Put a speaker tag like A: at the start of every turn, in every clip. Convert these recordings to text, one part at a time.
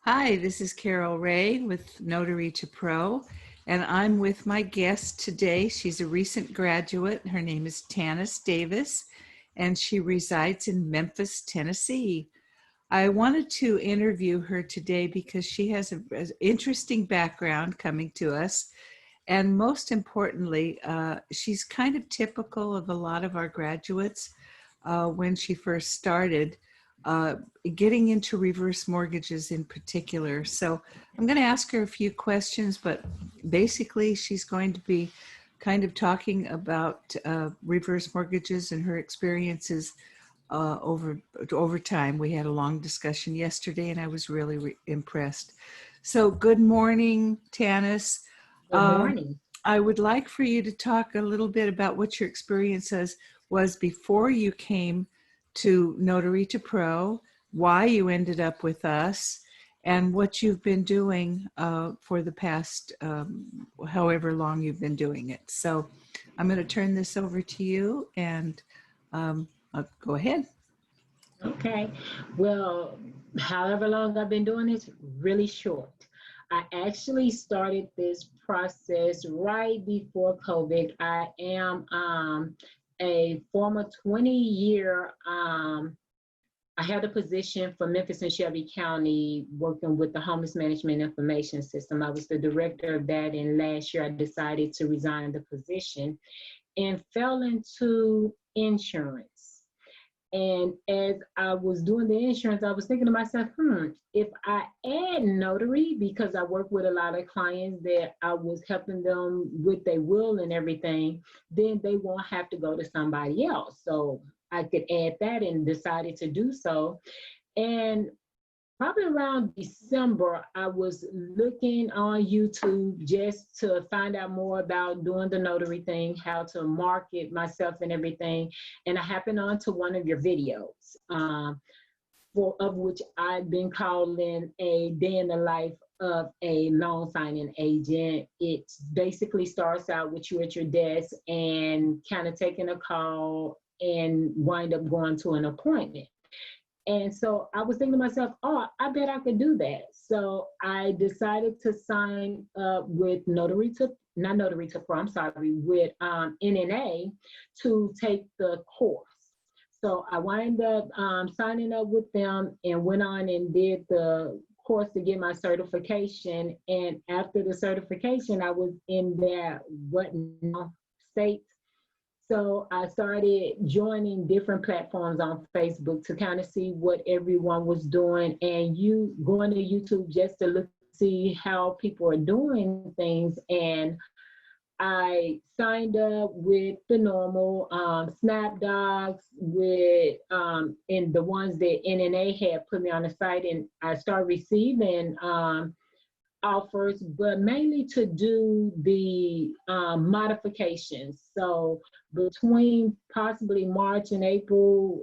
A: Hi, this is Carol Ray with Notary to Pro, and I'm with my guest today. She's a recent graduate. Her name is Tannyce Davis, and she resides in Memphis, Tennessee. I wanted to interview her today because she has an interesting background coming to us. And most importantly, she's kind of typical of a lot of our graduates when she first started, uh, getting into reverse mortgages in particular. So I'm going to ask her a few questions, but basically she's going to be kind of talking about reverse mortgages and her experiences over time. We had a long discussion yesterday, and I was really impressed. So, good morning, Tannyce.
B: Good morning.
A: I would like for you to talk a little bit about what your experiences was before you came to Notary to Pro, why you ended up with us, and what you've been doing for the past however long you've been doing it. So I'm going to turn this over to you, and go ahead.
B: Okay. Well, however long I've been doing this, really short. I actually started this process right before COVID. I am a former 20-year, I had a position for Memphis and Shelby County working with the Homeless Management Information System. I was the director of that, and last year I decided to resign the position and fell into insurance. And as I was doing the insurance, I was thinking to myself, if I add notary, because I work with a lot of clients that I was helping them with their will and everything, then they won't have to go to somebody else. So I could add that and decided to do so. And probably around December, I was looking on YouTube just to find out more about doing the notary thing, how to market myself and everything. And I happened onto one of your videos, of which I've been calling a day in the life of a loan signing agent. It basically starts out with you at your desk and kind of taking a call and wind up going to an appointment. And so I was thinking to myself, oh, I bet I could do that. So I decided to sign up with not Notary to Pro, I'm sorry, with NNA to take the course. So I wound up signing up with them and went on and did the course to get my certification. And after the certification, I was in that what now state. So I started joining different platforms on Facebook to kind of see what everyone was doing, and you going to YouTube just to look see how people are doing things. And I signed up with the normal SnapDocs with and the ones that NNA had put me on the site, and I started receiving offers, but mainly to do the modifications. So between possibly March and April,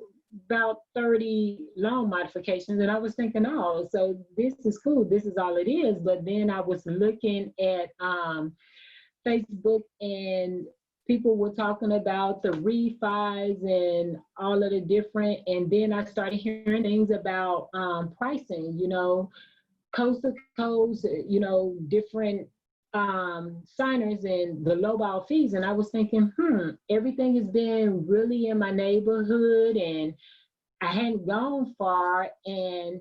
B: about 30 loan modifications. And I was thinking, oh, so this is cool. This is all it is. But then I was looking at Facebook, and people were talking about the refis and all of the different. And then I started hearing things about pricing, coast to coast, different signers and the lowball fees. And I was thinking, everything has been really in my neighborhood and I hadn't gone far. And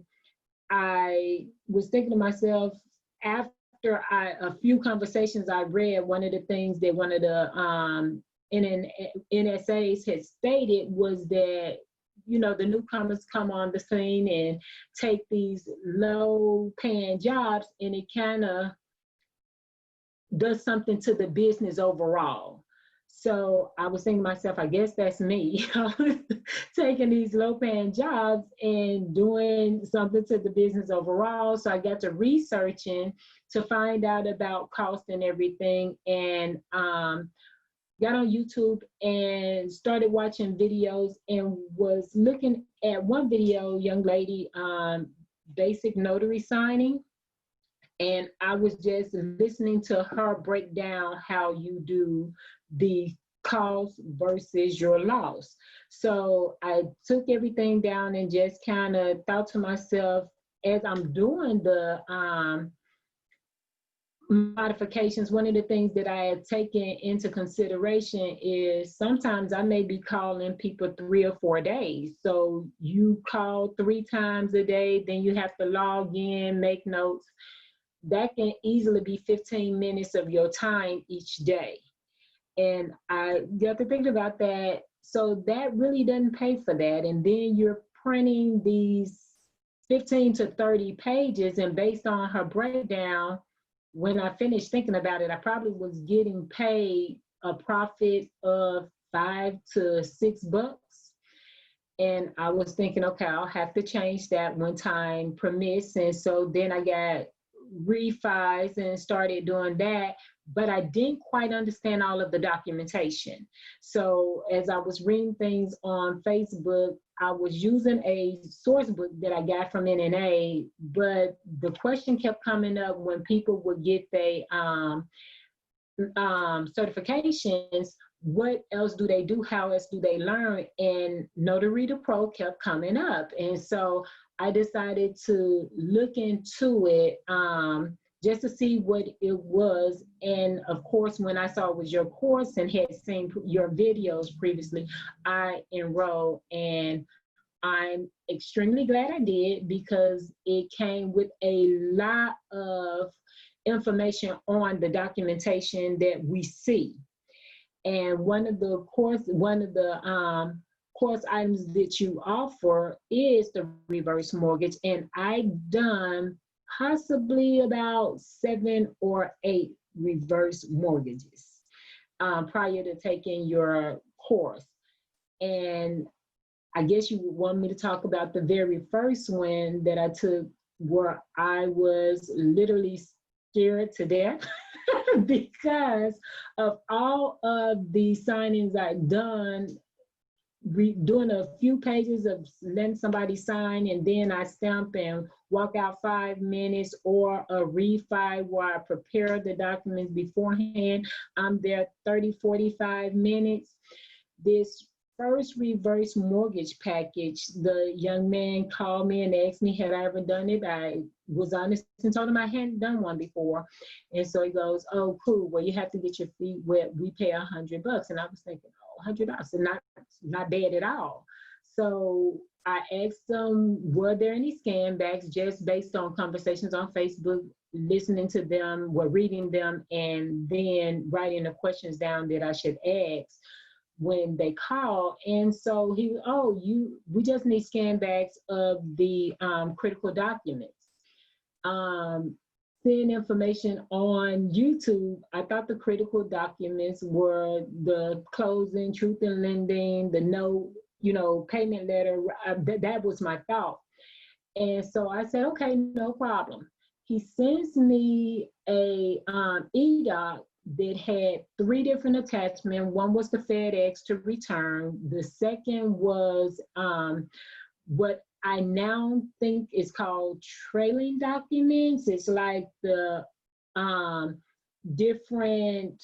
B: I was thinking to myself, after a few conversations I read, one of the things that one of the NSAs had stated was that the newcomers come on the scene and take these low paying jobs, and it kind of does something to the business overall. So I was thinking to myself, I guess that's me. Taking these low paying jobs and doing something to the business overall. So I got to researching to find out about cost and everything, and got on YouTube and started watching videos and was looking at one video, young lady, basic notary signing. And I was just listening to her break down how you do the cost versus your loss. So I took everything down and just kind of thought to myself, as I'm doing the modifications, one of the things that I had taken into consideration is sometimes I may be calling people 3 or 4 days. So you call 3 times a day, then you have to log in, make notes. That can easily be 15 minutes of your time each day. And you have to think about that. So that really doesn't pay for that. And then you're printing these 15 to 30 pages, and based on her breakdown, when I finished thinking about it, I probably was getting paid a profit of $5 to $6. And I was thinking, okay, I'll have to change that when time permits. And so then I got refis and started doing that, but I didn't quite understand all of the documentation. So as I was reading things on Facebook, I was using a source book that I got from NNA, but the question kept coming up when people would get their certifications, what else do they do? How else do they learn? And Notary to Pro kept coming up. And so I decided to look into it just to see what it was. And of course, when I saw it was your course and had seen your videos previously, I enrolled, and I'm extremely glad I did, because it came with a lot of information on the documentation that we see. And one of the course items that you offer is the reverse mortgage. And I've done possibly about 7 or 8 reverse mortgages prior to taking your course. And I guess you would want me to talk about the very first one that I took, where I was literally scared to death because of all of the signings I'd done, doing a few pages of letting somebody sign, and then I stamp and walk out 5 minutes, or a refi where I prepare the documents beforehand. I'm there 30, 45 minutes. This first reverse mortgage package, the young man called me and asked me, had I ever done it? I was honest and told him I hadn't done one before. And so he goes, oh, cool. Well, you have to get your feet wet. We pay $100. And I was thinking, oh, $100, and not bad at all. So I asked them, were there any scan backs, just based on conversations on Facebook, listening to them, reading them, and then writing the questions down that I should ask when they call. And so we just need scan backs of the critical documents. Seeing information on YouTube, I thought the critical documents were the closing, truth in lending, the note, payment letter. That was my thought. And so I said, okay, no problem. He sends me a e-doc that had 3 different attachments. One was the FedEx to return. The second was what I now think is called trailing documents. It's like the different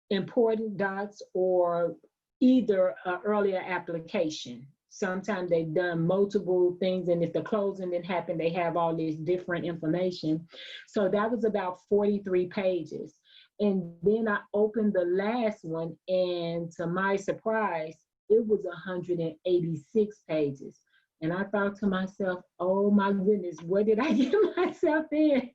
B: important docs, or either an earlier application. Sometimes they've done multiple things, and if the closing didn't happen, they have all this different information. So that was about 43 pages. And then I opened the last one, and to my surprise, it was 186 pages. And I thought to myself, oh my goodness, what did I get myself in?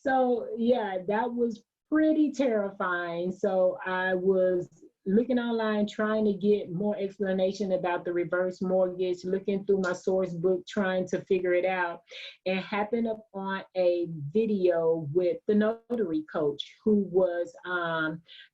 B: So yeah, that was pretty terrifying. So I was looking online, trying to get more explanation about the reverse mortgage, looking through my source book, trying to figure it out, and happened upon a video with the notary coach, who was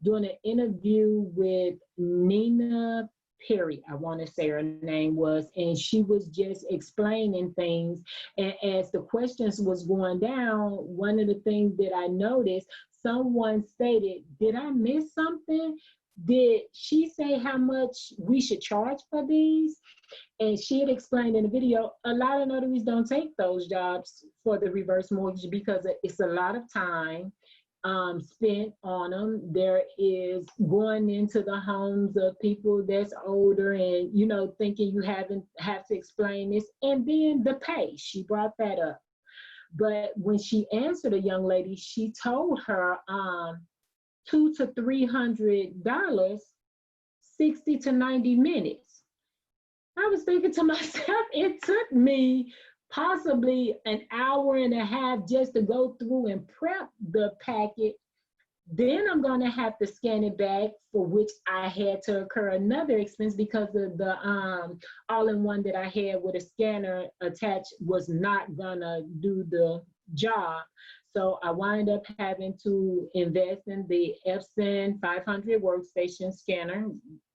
B: doing an interview with Nina Perry, I want to say her name was, and she was just explaining things. And as the questions was going down, one of the things that I noticed, someone stated, did I miss something? Did she say how much we should charge for these? And she had explained in the video, a lot of notaries don't take those jobs for the reverse mortgage because it's a lot of time. spent on them. There is going into the homes of people that's older and, you know, thinking you haven't have to explain this. And then the pay, she brought that up. But when she answered a young lady, she told her $200 to $300, 60 to 90 minutes. I was thinking to myself, it took me possibly an hour and a half just to go through and prep the packet. Then I'm going to have to scan it back, for which I had to incur another expense because of the all-in-one that I had with a scanner attached was not going to do the job. So I wind up having to invest in the Epson 500 workstation scanner,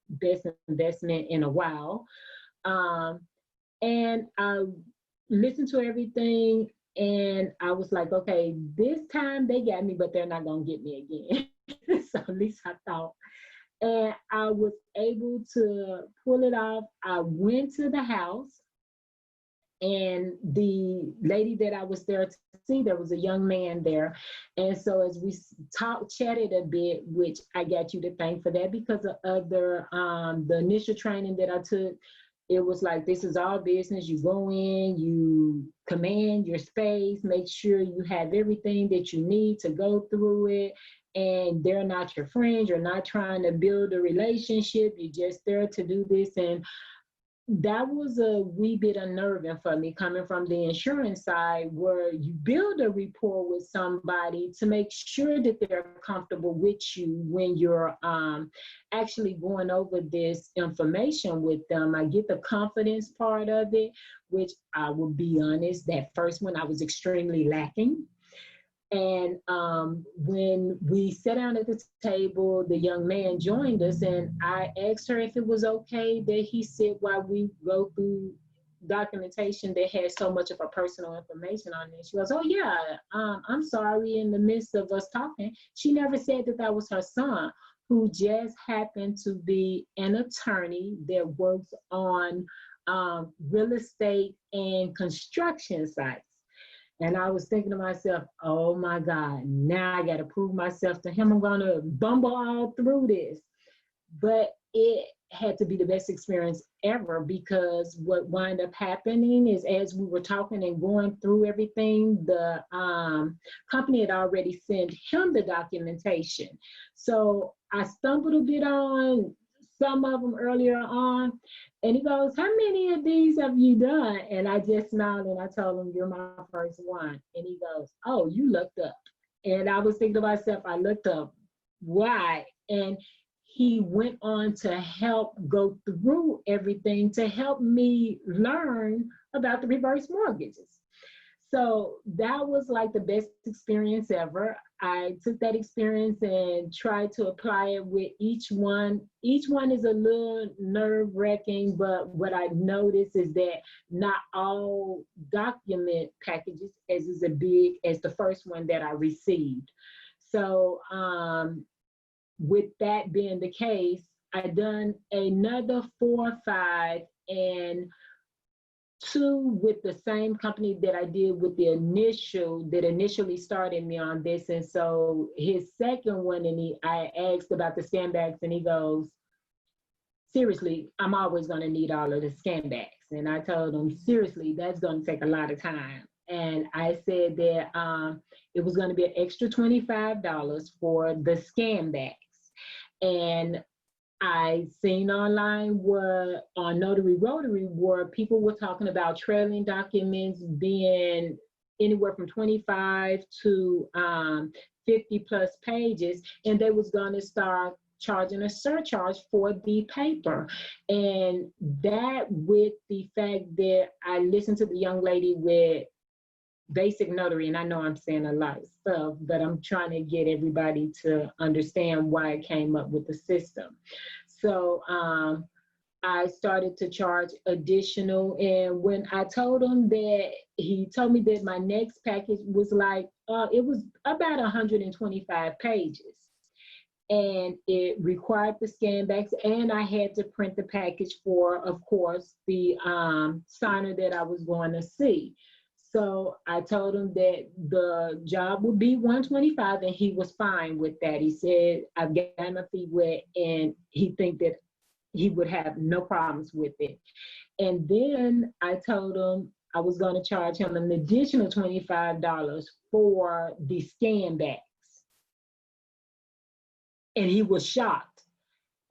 B: best investment in a while. And I listened to everything, and I was like, okay, this time they got me, but they're not gonna get me again. So at least I thought. And I was able to pull it off. I went to the house, and the lady that I was there to see, there was a young man there. And so as we chatted a bit, which I got you to thank for that, because of other the initial training that I took, it was like, this is all business. You go in, you command your space, make sure you have everything that you need to go through it. And they're not your friends. You're not trying to build a relationship. You're just there to do this. And that was a wee bit unnerving for me, coming from the insurance side, where you build a rapport with somebody to make sure that they're comfortable with you when you're actually going over this information with them. I get the confidence part of it, which I will be honest, that first one I was extremely lacking. And when we sat down at the table, the young man joined us, and I asked her if it was okay that he sit while we go through documentation that had so much of her personal information on it. She goes, oh yeah, I'm sorry, in the midst of us talking, she never said that that was her son, who just happened to be an attorney that works on real estate and construction sites. And I was thinking to myself, oh my God, now I got to prove myself to him. I'm going to bumble all through this. But it had to be the best experience ever, because what wound up happening is, as we were talking and going through everything, the company had already sent him the documentation. So I stumbled a bit on some of them earlier on. And he goes, how many of these have you done? And I just smiled and I told him, you're my first one. And he goes, oh, you looked up. And I was thinking to myself, I looked up, why? And he went on to help go through everything to help me learn about the reverse mortgages. So that was like the best experience ever. I took that experience and tried to apply it with each one. Each one is a little nerve-wracking, but what I noticed is that not all document packages is as big as the first one that I received. So with that being the case, I done another 4 or 5, and 2 with the same company that I did with the that initially started me on this. And so his second one, and I asked about the scan backs, and he goes, seriously, I'm always going to need all of the scan backs. And I told him, seriously, that's going to take a lot of time. And I said that it was going to be an extra $25 for the scan backs. And I seen online where on Notary Rotary where people were talking about trailing documents being anywhere from 25 to 50 plus pages, and they was going to start charging a surcharge for the paper. And that, with the fact that I listened to the young lady with basic notary, and I know I'm saying a lot of stuff, but I'm trying to get everybody to understand why I came up with the system. So I started to charge additional, and when I told him that, he told me that my next package was like, it was about 125 pages. And it required the scan backs, and I had to print the package for, of course, the signer that I was going to see. So I told him that the job would be 125 and he was fine with that. He said, I've gotten my feet wet and he think that he would have no problems with it. And then I told him I was going to charge him an additional $25 for the scan bags. And he was shocked.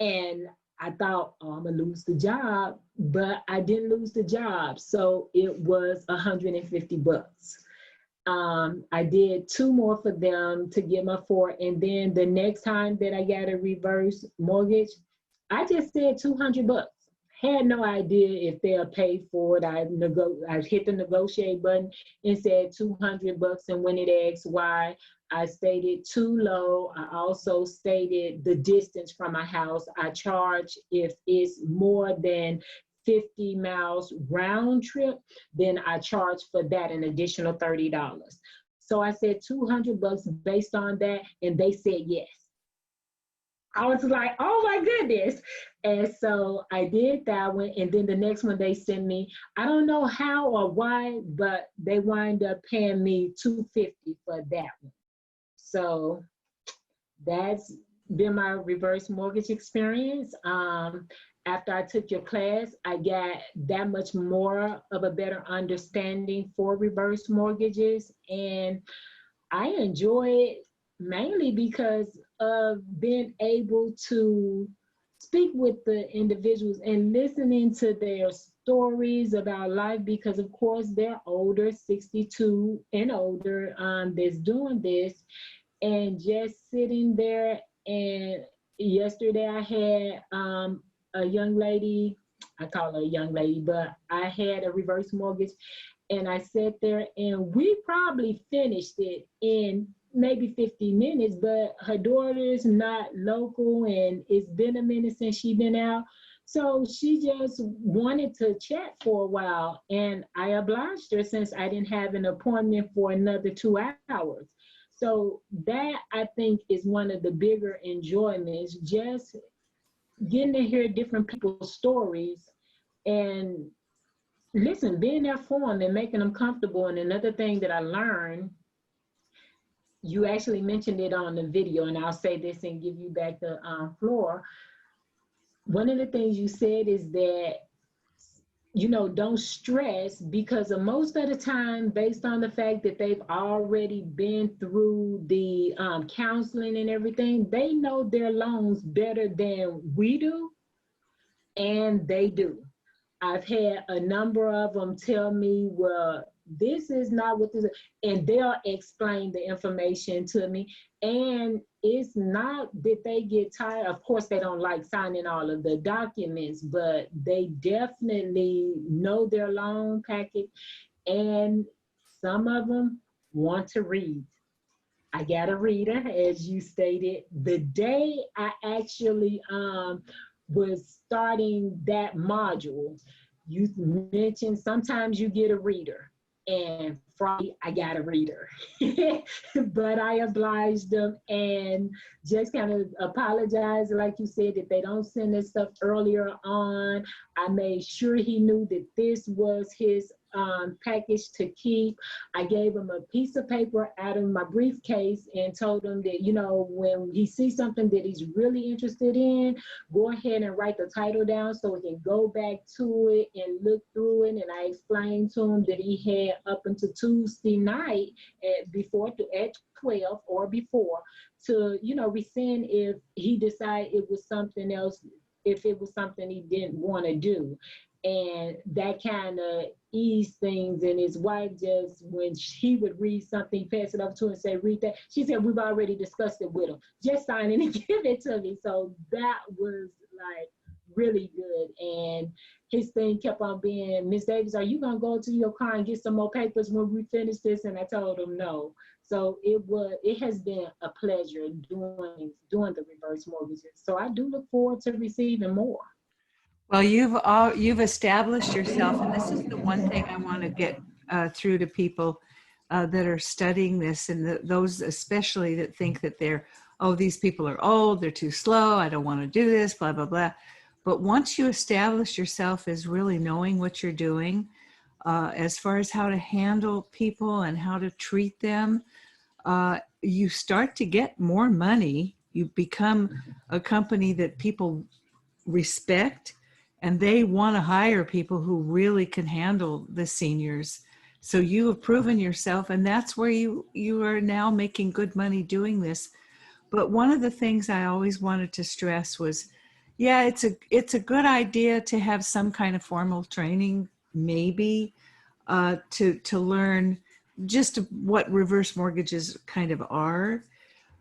B: And I thought, oh, I'm going to lose the job, but I didn't lose the job. So it was 150 bucks. I did 2 more for them to get my 4. And then the next time that I got a reverse mortgage, I just said 200 bucks. Had no idea if they'll pay for it. I hit the negotiate button and said 200 bucks. And when it asked why, I stated too low. I also stated the distance from my house. I charge if it's more than 50 miles round trip, then I charge for that an additional $30. So I said 200 bucks based on that, and they said yes. I was like, oh my goodness. And so I did that one. And then the next one they sent me, I don't know how or why, but they wind up paying me $250 for that one. So that's been my reverse mortgage experience. After I took your class, I got that much more of a better understanding for reverse mortgages. And I enjoy it mainly because of being able to speak with the individuals and listening to their stories about life, because of course they're older, 62 and older, that's doing this, and just sitting there. And yesterday I had a young lady, I call her a young lady, but I had a reverse mortgage, and I sat there and we probably finished it in maybe 50 minutes, but her daughter's not local and it's been a minute since she's been out. So she just wanted to chat for a while, and I obliged her since I didn't have an appointment for another 2 hours. So that, I think, is one of the bigger enjoyments, just getting to hear different people's stories and listen, being there for them and making them comfortable. And another thing that I learned, you actually mentioned it on the video, and I'll say this and give you back the floor. One of the things you said is that, don't stress, because of most of the time, based on the fact that they've already been through the counseling and everything, they know their loans better than we do, and they do. I've had a number of them tell me, well, this is not what this is, and they'll explain the information to me. And it's not that they get tired. Of course, they don't like signing all of the documents, but they definitely know their loan packet. And some of them want to read. I got a reader, as you stated. The day I actually was starting that module, you mentioned sometimes you get a reader, and Friday I got a reader. But I obliged them and just kind of apologized, like you said, that they don't send this stuff earlier on. I made sure he knew that this was his package to keep. I gave him a piece of paper out of my briefcase and told him that, when he sees something that he's really interested in, go ahead and write the title down so he can go back to it and look through it. And I explained to him that he had up until Tuesday night at 12 or before to, rescind if he decided it was something else, if it was something he didn't want to do. And that kind of eased things. And his wife, just when he would read something, pass it up to her and say, read that. She said, we've already discussed it with him. Just sign it and give it to me. So that was like really good. And his thing kept on being, Miss Davis, are you going to go to your car and get some more papers when we finish this? And I told him no. So it has been a pleasure doing the reverse mortgages. So I do look forward to receiving more.
A: Well, you've established yourself, and this is the one thing I want to get through to people that are studying this, and those especially that think that these people are old, they're too slow, I don't want to do this, blah, blah, blah. But once you establish yourself as really knowing what you're doing, as far as how to handle people and how to treat them, you start to get more money. You become a company that people respect, and they want to hire people who really can handle the seniors. So you have proven yourself, and that's where you are now making good money doing this. But one of the things I always wanted to stress was, yeah, it's a good idea to have some kind of formal training, maybe, to learn just what reverse mortgages kind of are.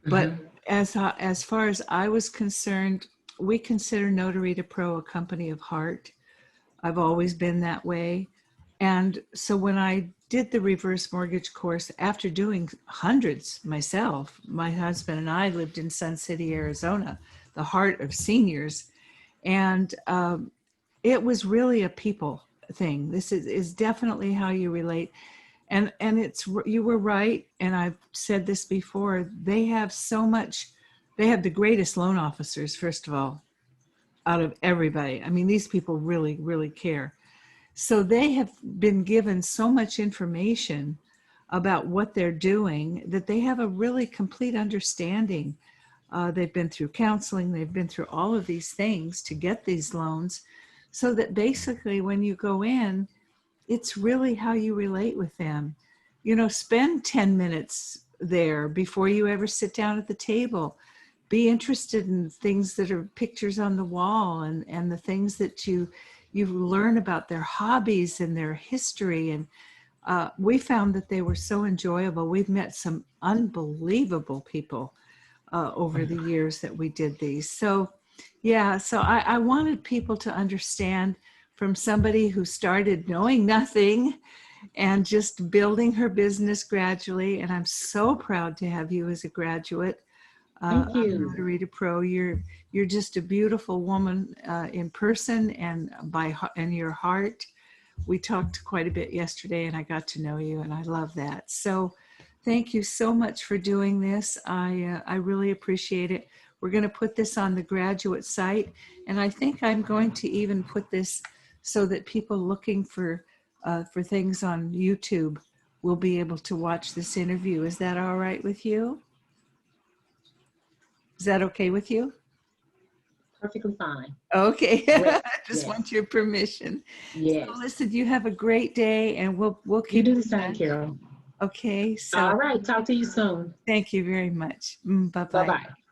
A: But
B: Mhm.
A: as far as I was concerned, we consider Notary to Pro a company of heart. I've always been that way. And so when I did the reverse mortgage course, after doing hundreds myself, my husband and I lived in Sun City, Arizona, the heart of seniors. And it was really a people thing. This is definitely how you relate. And it's, you were right, and I've said this before, they have so much, they have the greatest loan officers, first of all, out of everybody. I mean, these people really, really care. So they have been given so much information about what they're doing that they have a really complete understanding. They've been through counseling, they've been through all of these things to get these loans, so that basically when you go in, it's really how you relate with them. You know, spend 10 minutes there before you ever sit down at the table. Be interested in things that are pictures on the wall, and the things that you learn about their hobbies and their history. And we found that they were so enjoyable. We've met some unbelievable people over the years that we did these. So yeah, so I wanted people to understand, from somebody who started knowing nothing and just building her business gradually. And I'm so proud to have you as a graduate
B: Thank
A: of
B: you.
A: Notary to Pro. You're just a beautiful woman in person and and your heart. We talked quite a bit yesterday, and I got to know you, and I love that. So thank you so much for doing this. I really appreciate it. We're going to put this on the graduate site, and I think I'm going to even put this so that people looking for things on YouTube will be able to watch this interview. Is that all right with you? Is that okay with you?
B: Perfectly fine.
A: Okay.
B: Great.
A: I just
B: Yes.
A: want your permission. So
B: Yes.
A: listen, you have a great day, and we'll
B: You
A: keep
B: do the
A: in
B: same,
A: touch.
B: Carol.
A: Okay, so
B: All right. Talk to you soon.
A: thank you very much. Bye
B: Bye
A: bye.
B: bye.